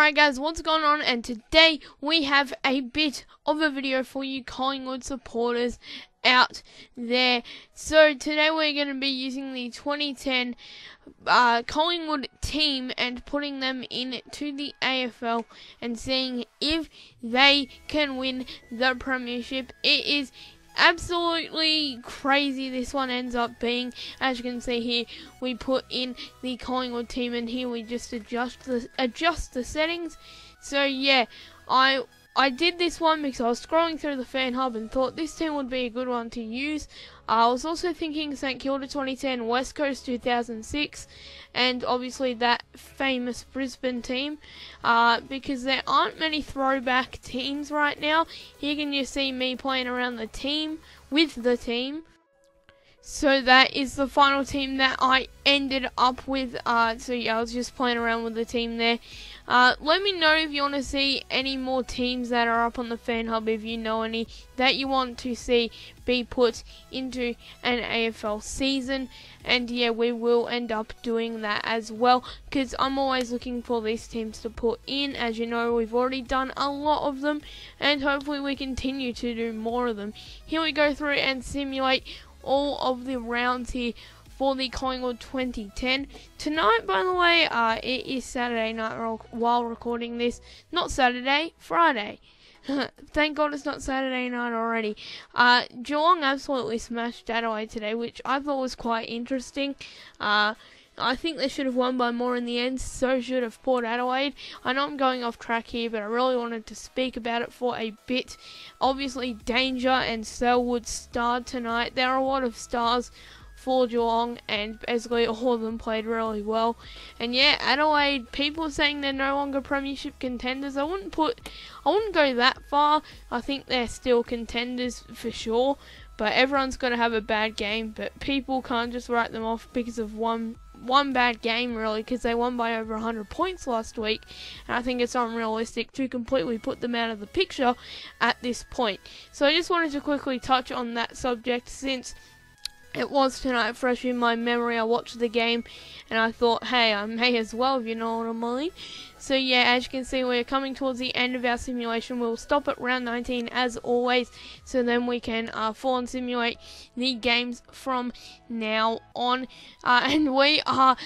Alright guys, what's going on? And today we have a bit of a video for you Collingwood supporters out there. So today we're going to be using the 2010 Collingwood team and putting them into the AFL and seeing if they can win the Premiership. It is absolutely crazy this one ends up being. As you can see here, we put in the Collingwood team and here we just adjust the settings. So yeah, I did this one because I was scrolling through the fan hub and thought this team would be a good one to use. I was also thinking St Kilda 2010, West Coast 2006, and obviously that famous Brisbane team, because there aren't many throwback teams right now. Here can you see me playing around the team, with the team. So that is the final team that I ended up with. So yeah, I was just playing around with the team there. Let me know if you want to see any more teams that are up on the fan hub, if you know any that you want to see be put into an AFL season. And yeah, we will end up doing that as well, because I'm always looking for these teams to put in. As you know, we've already done a lot of them, and hopefully we continue to do more of them. Here we go through and simulate all of the rounds here for the Collingwood 2010. Tonight, by the way, it is Saturday night while recording this. Not Saturday, Friday. Thank God it's not Saturday night already. Geelong absolutely smashed Adelaide today, which I thought was quite interesting. I think they should have won by more in the end, so should have Port Adelaide. I know I'm going off track here, but I really wanted to speak about it for a bit. Obviously, Danger and Selwood starred tonight. There are a lot of stars for Geelong, and basically all of them played really well. And yeah, Adelaide, people saying they're no longer Premiership contenders. I wouldn't go that far. I think they're still contenders for sure, but everyone's got to have a bad game. But people can't just write them off because of one bad game, really, because they won by over 100 points last week, and I think it's unrealistic to completely put them out of the picture at this point. So I just wanted to quickly touch on that subject, since it was tonight fresh in my memory. I watched the game and I thought, hey, I may as well, if you know what I mean. So yeah, as you can see, we're coming towards the end of our simulation. We'll stop at round 19 as always, so then we can full on simulate the games from now on. And we are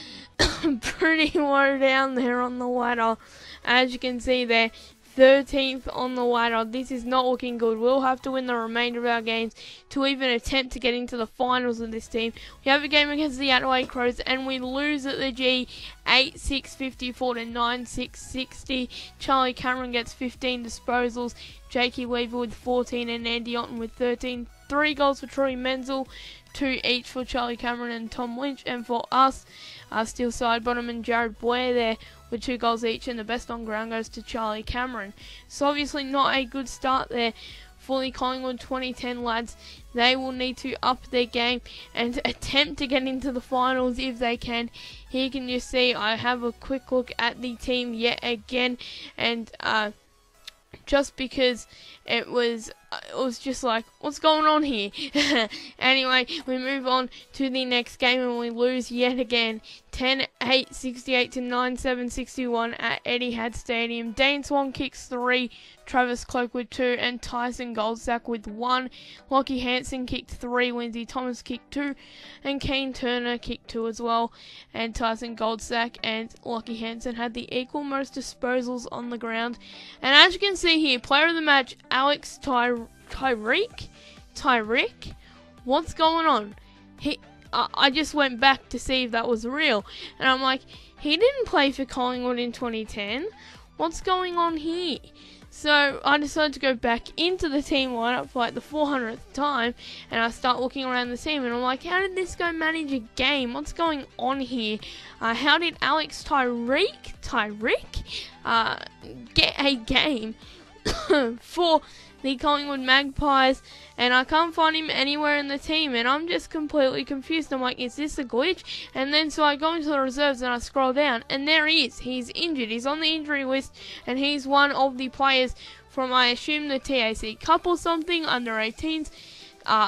pretty low down there on the ladder, as you can see there. 13th on the ladder. This is not looking good. We'll have to win the remainder of our games to even attempt to get into the finals of this team. We have a game against the Adelaide Crows and we lose at the G 8-6-54 to 9-6-60. Charlie Cameron gets 15 disposals, Jakey Weaver with 14 and Andy Otten with 13. 3 goals for Troy Menzel, 2 each for Charlie Cameron and Tom Lynch, and for us, Steele Sidebottom and Jared Blair there with 2 goals each, and the best on ground goes to Charlie Cameron. So obviously not a good start there for the Collingwood 2010 lads. They will need to up their game and attempt to get into the finals if they can. Here can you see I have a quick look at the team yet again, and just because it was just like, what's going on here? Anyway, we move on to the next game and we lose yet again. 10-8-68 to 9-7-61 at Etihad Stadium. Dane Swan kicks 3, Travis Cloak with 2, and Tyson Goldsack with 1. Lockie Hansen kicked 3, Lindsay Thomas kicked 2, and Kane Turner kicked 2 as well. And Tyson Goldsack and Lockie Hansen had the equal most disposals on the ground. And as you can see here, player of the match, Alex Tyreek? What's going on? I just went back to see if that was real, and I'm like, he didn't play for Collingwood in 2010. What's going on here? So I decided to go back into the team lineup for like the 400th time, and I start looking around the team, and I'm like, how did this guy manage a game? What's going on here? How did Alex Tyreek get a game for the Collingwood Magpies? And I can't find him anywhere in the team, and I'm just completely confused. I'm like, is this a glitch? And then so I go into the reserves and I scroll down, and there he is. He's injured. He's on the injury list, and he's one of the players from, I assume, the TAC Cup or something, under 18s.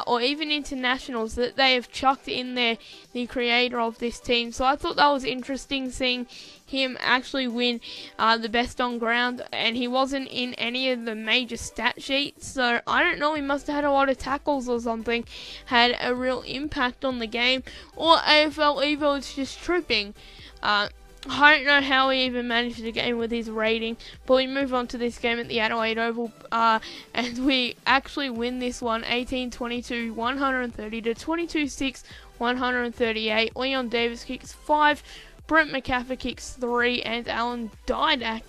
or even internationals that they have chucked in there, the creator of this team. So I thought that was interesting, seeing him actually win the best on ground, and he wasn't in any of the major stat sheets, so I don't know, he must have had a lot of tackles or something, had a real impact on the game, or AFL Evo is just tripping. I don't know how he even managed the game with his rating, but we move on to this game at the Adelaide Oval, and we actually win this one 18-22, 130 to 22-6, 138. Leon Davis kicks 5, Brent McCaffrey kicks 3, and Alan Didak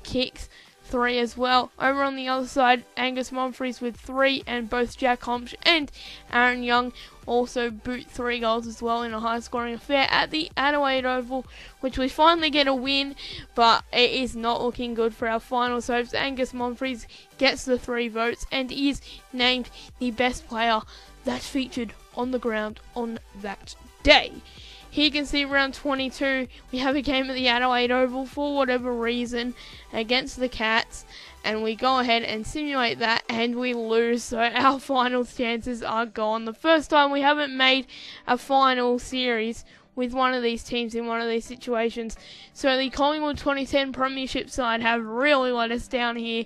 kicks 3 as well. Over on the other side, Angus Monfries with 3, and both Jack Homsch and Aaron Young also boot 3 goals as well in a high-scoring affair at the Adelaide Oval, which we finally get a win, but it is not looking good for our finals hopes. Angus Monfries gets the 3 votes and is named the best player that featured on the ground on that day. Here you can see round 22, we have a game at the Adelaide Oval for whatever reason against the Cats, and we go ahead and simulate that and we lose, so our finals chances are gone. The first time we haven't made a final series with one of these teams in one of these situations. So the Collingwood 2010 Premiership side have really let us down here.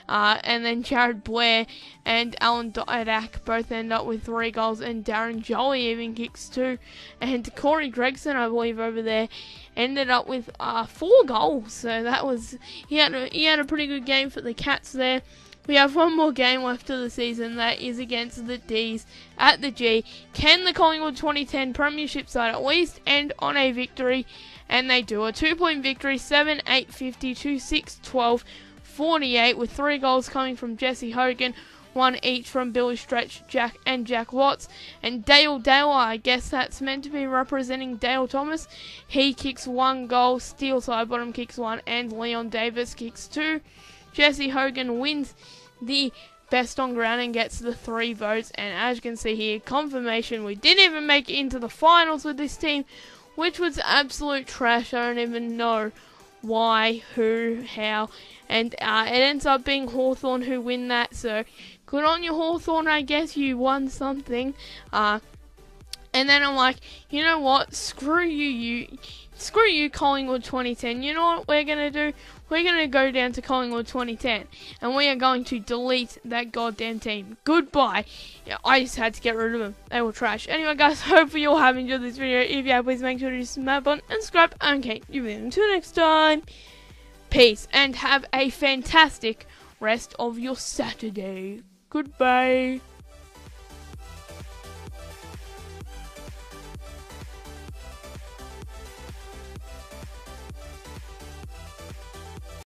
And then Jared Blair and Alan Didak both end up with 3 goals, and Darren Jolly even kicks 2. And Corey Gregson, I believe, over there ended up with 4 goals. So that was he had a pretty good game for the Cats there. We have one more game left of the season, that is against the D's at the G. Can the Collingwood 2010 Premiership side at least end on a victory? And they do. A 2-point victory, 7-8, 52, 6, 12, 48, with 3 goals coming from Jesse Hogan, 1 each from Billy Stretch, Jack Watts, and Dale, I guess that's meant to be representing Dale Thomas. He kicks 1 goal, Steele Sidebottom kicks 1, and Leon Davis kicks 2. Jesse Hogan wins the best on ground and gets the 3 votes, and as you can see here, confirmation we didn't even make it into the finals with this team, which was absolute trash. I don't even know why, who, how, and it ends up being Hawthorn who win that, so good on you, Hawthorn, I guess you won something. And then I'm like, you know what, screw you, Collingwood 2010. You know what we're going to do? We're going to go down to Collingwood 2010, and we are going to delete that goddamn team. Goodbye. Yeah, I just had to get rid of them. They were trash. Anyway, guys, hopefully you all have enjoyed this video. If you have, please make sure to smash that button and subscribe. Okay, until next time, peace, and have a fantastic rest of your Saturday. Goodbye.